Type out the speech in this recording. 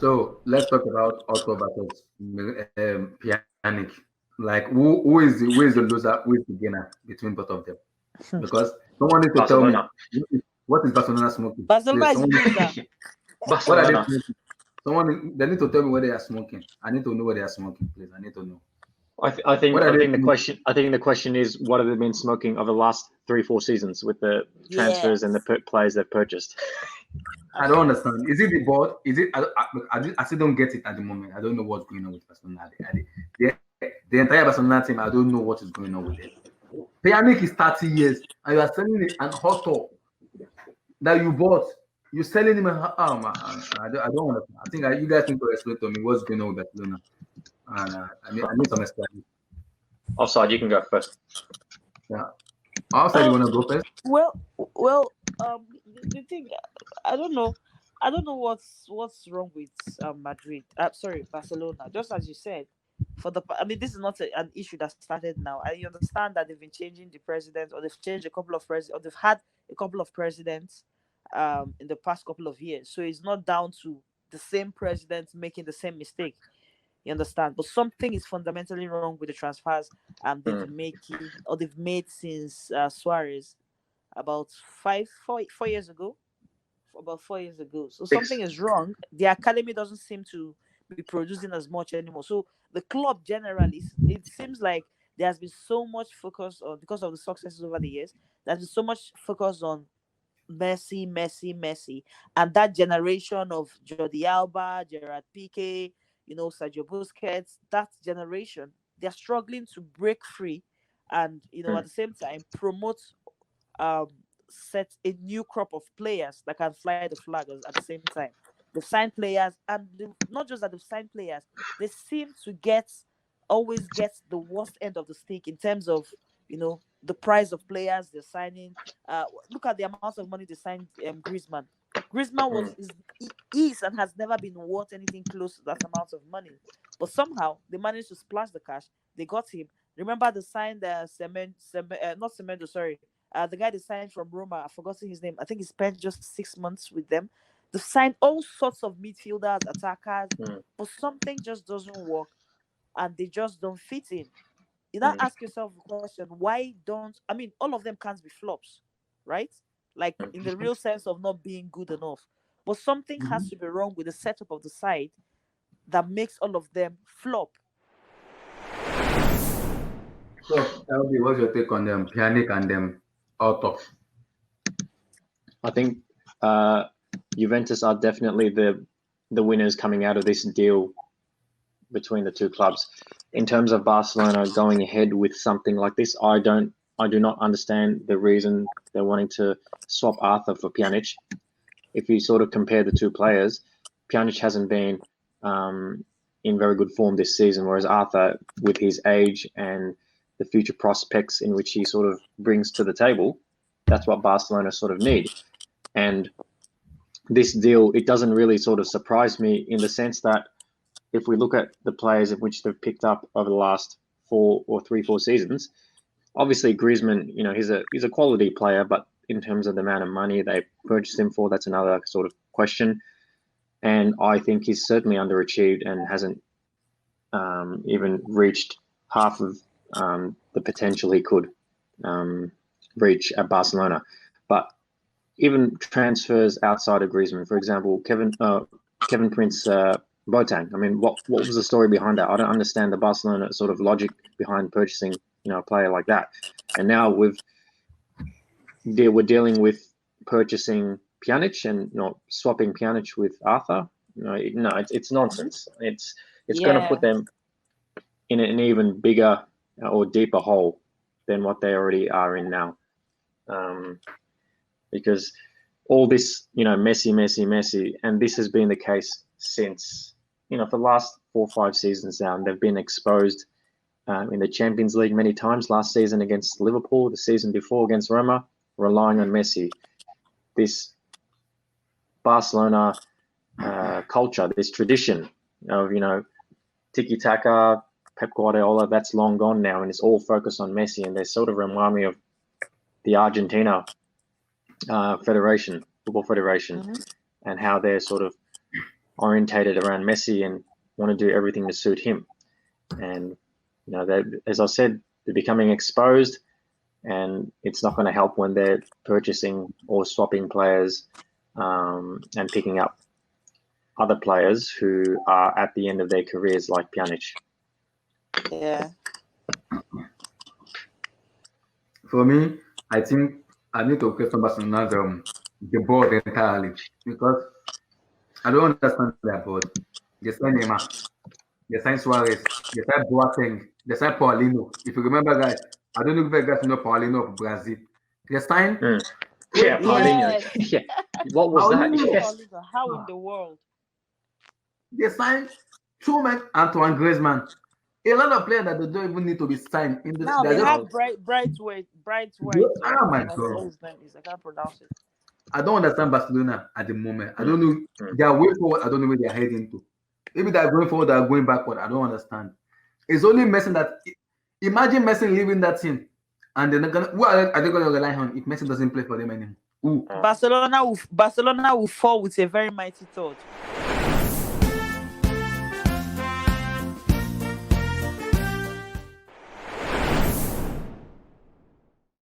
So let's talk about Otto versus Pjanic. Like who is the loser, who is the gainer between both of them? Because someone needs to tell me Barcelona. what is Barcelona smoking. Barcelona Please, is someone, loser. what are they Barcelona. smoking? Someone they need to tell me what they are smoking. I need to know what they are smoking, please. I need to know. I think What are I they think the smoking? question I think the question is what have they been smoking over the last 3-4 seasons with the transfers and the Yes. players they've purchased. I don't Yes. understand. Is it the board? Is it? I still don't get it at the moment. I don't know what's going on with Barcelona. The entire Barcelona team, I don't know what is going on with them. Pjanic is 30 years, and you are selling an hot top that you bought. You're selling him oh man, I don't understand. I think you guys need to explain to me what's going on with Barcelona. And I need some explanation. Offside, you can go first. Yeah. Outside, you Um. want to go first? Well. The thing, I don't know. I don't know what's wrong with Madrid. Sorry, Barcelona. Just as you said, I mean, this is not an issue that started now. I understand that they've been changing the president, or they've changed a couple of presidents, or they've had a couple of presidents, in the past couple of years. So it's not down to the same president making the same mistake. You understand? But something is fundamentally wrong with the transfers they've Mm. been making, or they've made since Suarez about 4 years ago. About 4 years ago. So something 6. is wrong. The academy doesn't seem to be producing as much anymore. So the club generally, it seems like there has been so much focus on, because of the successes over the years. There's been so much focus on Messi, Messi, Messi, and that generation of Jordi Alba, Gerard Piqué, Sergio Busquets. That generation, they're struggling to break free, and at Mm. the same time promote, um set a new crop of players that can fly the flag at the same time. They've signed players, and not just that they've signed players, they seem to always get the worst end of the stick in terms of the price of players they're signing. Look at the amount of money they signed Griezmann. Griezmann Mm. is and has never been worth anything close to that amount of money, but somehow they managed to splash the cash. They got him. Remember they signed not Semedo, sorry, the guy they signed from Roma. I've forgotten his name. I think he spent just 6 months with them. They've signed all sorts of midfielders, attackers, Mm. but something just doesn't work, and they just don't fit in. You now Mm. ask yourself the question: why don't, I mean, all of them can't be flops, right? Like in the real sense of not being good enough. But something has Mhm. to be wrong with the setup of the side that makes all of them flop. So, LB, what's your take on them? Pjanic and them Otto. I think uh, Juventus are definitely the winners coming out of this deal between the two clubs. In terms of Barcelona going ahead with something like this, I do not understand the reason they're wanting to swap Arthur for Pjanic. If you sort of compare the two players, Pjanic hasn't been in very good form this season, whereas Arthur, with his age and the future prospects in which he sort of brings to the table, that's what Barcelona sort of need. And this deal, it doesn't really sort of surprise me in the sense that if we look at the players of which they've picked up over the last 4 seasons, obviously Griezmann, he's a quality player, but in terms of the amount of money they purchased him for, that's another sort of question. And I think he's certainly underachieved and hasn't even reached half of the potential he could reach at Barcelona. But even transfers outside of Griezmann, for example, Kevin Prince Boateng. I mean, what was the story behind that? I don't understand the Barcelona sort of logic behind purchasing a player like that. And now we're dealing with purchasing Pjanic and swapping Pjanic with Arthur. No, it's nonsense. It's going to put Yeah. them in an even bigger or deeper hole than what they already are in now. Because all this, Messi, and this has been the case since, for the last 4 or 5 seasons now, and they've been exposed in the Champions League many times, last season against Liverpool, the season before against Roma, relying on Messi. This Barcelona culture, this tradition of, tiki-taka, Pep Guardiola, that's long gone now, and it's all focused on Messi, and they sort of remind me of the Argentina football federation, Mm-hmm. and how they're sort of orientated around Messi and want to do everything to suit him. And they, as I said, they're becoming exposed, and it's not going to help when they're purchasing or swapping players and picking up other players who are at the end of their careers, like Pjanic. Yeah. For me, I think I need to question Barcelona's the board entirely, because I don't understand that board. They signed Neymar, they signed Suarez, they signed Boateng, they signed Paulino. If you remember, guys, I don't know if you guys know Paulino of Brazil. They signed. Yeah, Paulinho. Yes. Yeah, what was that? Paulinho. Yeah. How in the world? They signed two men, Antoine Griezmann. A lot of players that they don't even need to be signed. Now they have Brightway. Oh my That's God. what his name is. I can't pronounce it. I don't understand Barcelona at the moment. I don't know. They are way forward. I don't know where they are heading to. Maybe they are going forward, they are going backward. I don't understand. It's only Messi that. Imagine Messi leaving that team, and they're not gonna. Who are they going to rely on if Messi doesn't play for them anymore? Who? Barcelona will fall with a very mighty thought.